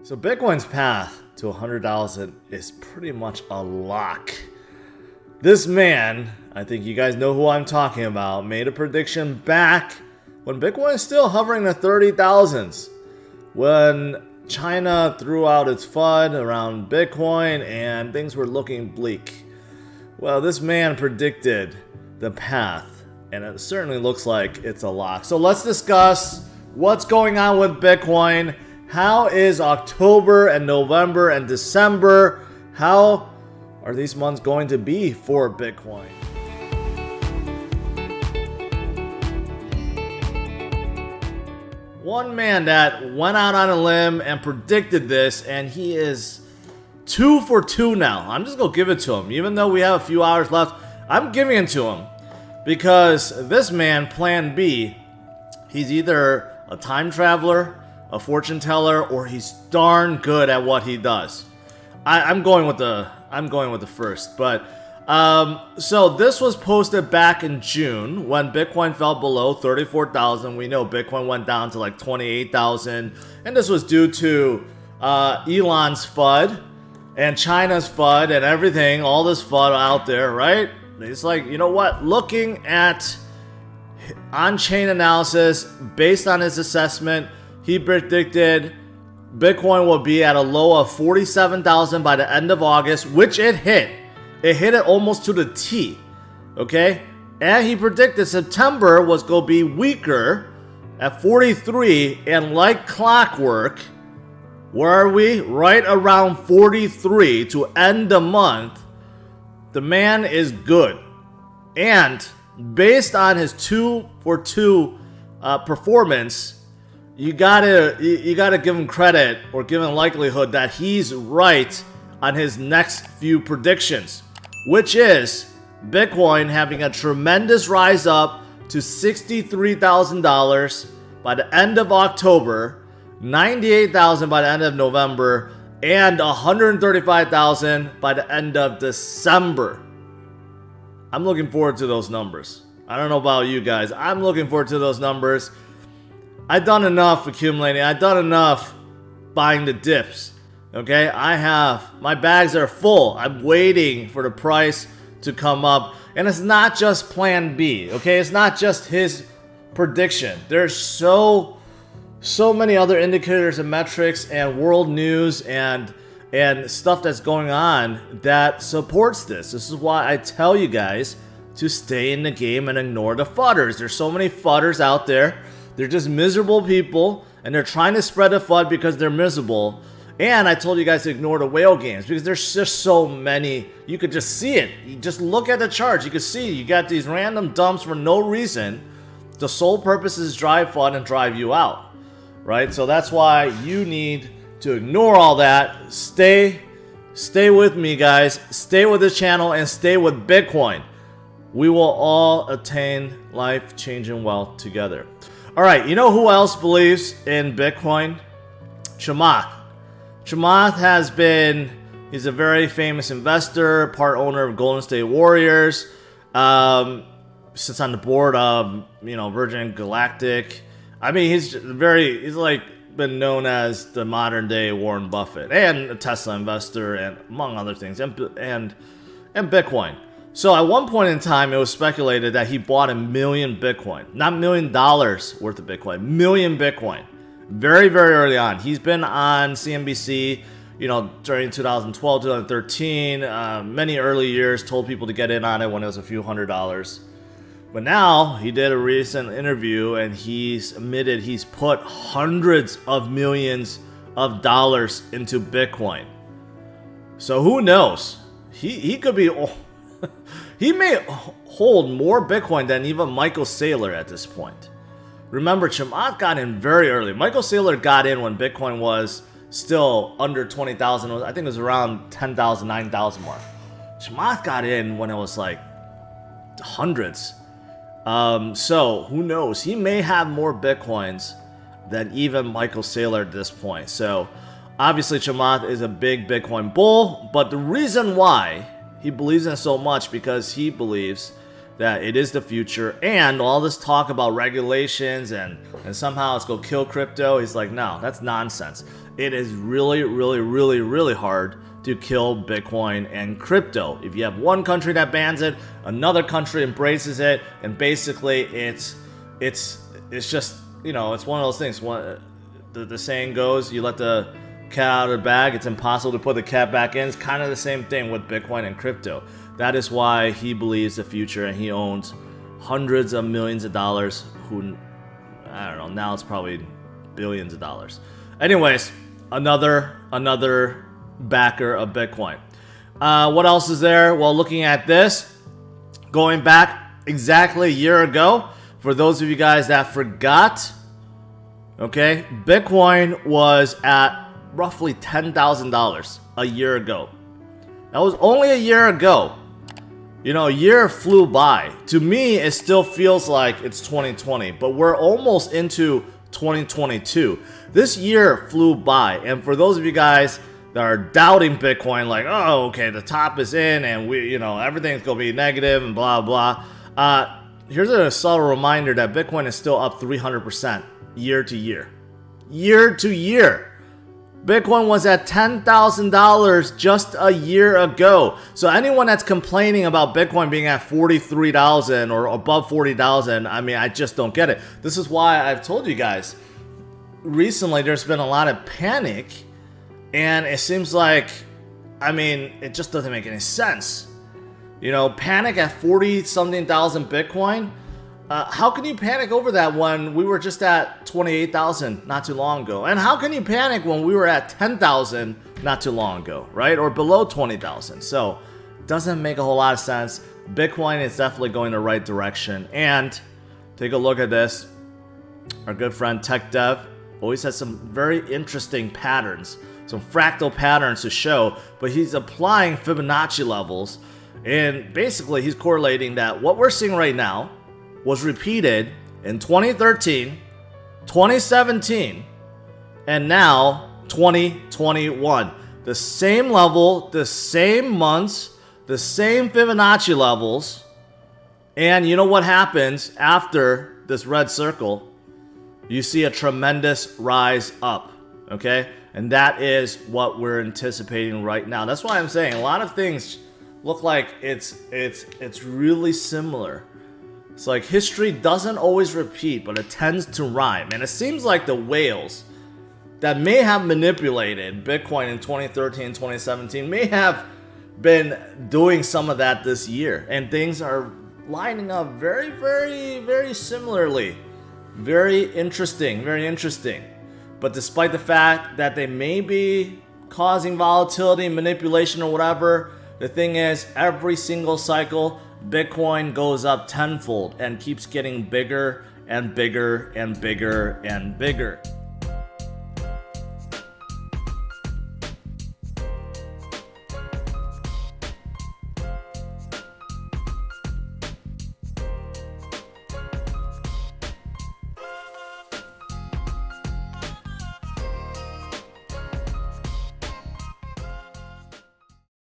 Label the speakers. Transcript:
Speaker 1: So Bitcoin's path to 100,000 is pretty much a lock. This man, I think you guys know who I'm talking about, made a prediction back when Bitcoin is still hovering the 30,000s. When China threw out its FUD around Bitcoin and things were looking bleak. Well, this man predicted the path, and it certainly looks like it's a lock. So let's discuss what's going on with Bitcoin. How is October and November and December? How are these months going to be for Bitcoin? One man that went out on a limb and predicted this, and he is 2 for 2 now. I'm just going to give it to him. Even though we have a few hours left, I'm giving it to him. Because this man, Plan B, he's either a time traveler, a fortune teller, or he's darn good at what he does. I'm going with the first. But so this was posted back in June when Bitcoin fell below 34,000. We know Bitcoin went down to like 28,000, and this was due to Elon's FUD and China's FUD and everything. All this FUD out there, right? It's like, you know what? Looking at on-chain analysis based on his assessment, he predicted Bitcoin will be at a low of 47,000 by the end of August, which it hit. It hit it almost to the T, okay? And he predicted September was going to be weaker at 43, and like clockwork, where are we? Right around 43 to end the month. The man is good. And based on his 2 for 2 performance, you gotta give him credit or give him likelihood that he's right on his next few predictions, which is Bitcoin having a tremendous rise up to $63,000 by the end of October, 98,000 by the end of November, and 135,000 by the end of December. I'm looking forward to those numbers. I don't know about you guys. I'm looking forward to those numbers. I've done enough accumulating. I've done enough buying the dips. Okay, my bags are full. I'm waiting for the price to come up. And it's not just Plan B. Okay, it's not just his prediction. There's so many other indicators and metrics and world news and stuff that's going on that supports this. This is why I tell you guys to stay in the game and ignore the FUDders. There's so many FUDders out there. They're just miserable people, and they're trying to spread the FUD because they're miserable. And I told you guys to ignore the whale games because there's just so many. You could just see it. You just look at the charts. You can see you got these random dumps for no reason. The sole purpose is drive FUD and drive you out, right? So that's why you need to ignore all that. Stay with me, guys. Stay with this channel and stay with Bitcoin. We will all attain life-changing wealth together. All right, you know who else believes in Bitcoin? Chamath. Chamath he's a very famous investor, part owner of Golden State Warriors, sits on the board of, Virgin Galactic. I mean, he's like been known as the modern day Warren Buffett and a Tesla investor and among other things, and Bitcoin. So at one point in time, it was speculated that he bought 1 million Bitcoin. Not $1 million worth of Bitcoin, 1 million Bitcoin. Very, very early on. He's been on CNBC, during 2012, 2013, many early years, told people to get in on it when it was a few $100s. But now, he did a recent interview, and he's admitted he's put hundreds of millions of dollars into Bitcoin. So who knows? He could be... he may hold more Bitcoin than even Michael Saylor at this point. Remember, Chamath got in very early. Michael Saylor got in when Bitcoin was still under 20,000. I think it was around 10,000, 9,000 mark. Chamath got in when it was like hundreds. So who knows? He may have more Bitcoins than even Michael Saylor at this point. So obviously Chamath is a big Bitcoin bull, but the reason why he believes in it so much because he believes that it is the future, and all this talk about regulations and somehow it's going to kill crypto, he's like, no, that's nonsense. it is really, really, really, really hard to kill Bitcoin and crypto. If you have one country that bans it, another country embraces it, and basically it's just, you know, it's one of those things. The saying goes, you let the cat out of the bag, it's impossible to put the cat back in. It's kind of the same thing with Bitcoin and crypto. That is why he believes the future, and he owns hundreds of millions of dollars. Who, I don't know, now it's probably billions of dollars. Anyways, another backer of Bitcoin. What else is there? Well, looking at this, going back exactly a year ago, for those of you guys that forgot, okay, Bitcoin was at roughly $10,000 a year ago. That was only a year ago. You know, a year flew by. To me, it still feels like it's 2020, but we're almost into 2022. This year flew by, and for those of you guys that are doubting Bitcoin, like, oh, okay, the top is in, and we, you know, everything's gonna be negative and blah blah. Here's a subtle reminder that Bitcoin is still up 300% year to year. Year to year. Bitcoin was at $10,000 just a year ago. So anyone that's complaining about Bitcoin being at 43,000 or above 40,000, I mean, I just don't get it. This is why I've told you guys, recently there's been a lot of panic, and it seems like, I mean, it just doesn't make any sense. You know, panic at 40-something thousand Bitcoin. How can you panic over that when we were just at 28,000 not too long ago? And how can you panic when we were at 10,000 not too long ago, right? Or below 20,000. So, doesn't make a whole lot of sense. Bitcoin is definitely going the right direction. And take a look at this. Our good friend Tech Dev always has some very interesting patterns, some fractal patterns to show, but he's applying Fibonacci levels. And basically, he's correlating that what we're seeing right now was repeated in 2013, 2017, and now 2021. The same level, the same months, the same Fibonacci levels. And you know what happens after this red circle? You see a tremendous rise up, okay? And that is what we're anticipating right now. That's why I'm saying a lot of things look like it's really similar. It's like history doesn't always repeat, but it tends to rhyme. And it seems like the whales that may have manipulated Bitcoin in 2013, 2017 may have been doing some of that this year. And things are lining up very, very, very similarly. Very interesting, very interesting. But despite the fact that they may be causing volatility, manipulation, or whatever, the thing is, every single cycle, Bitcoin goes up tenfold and keeps getting bigger and bigger and bigger and bigger.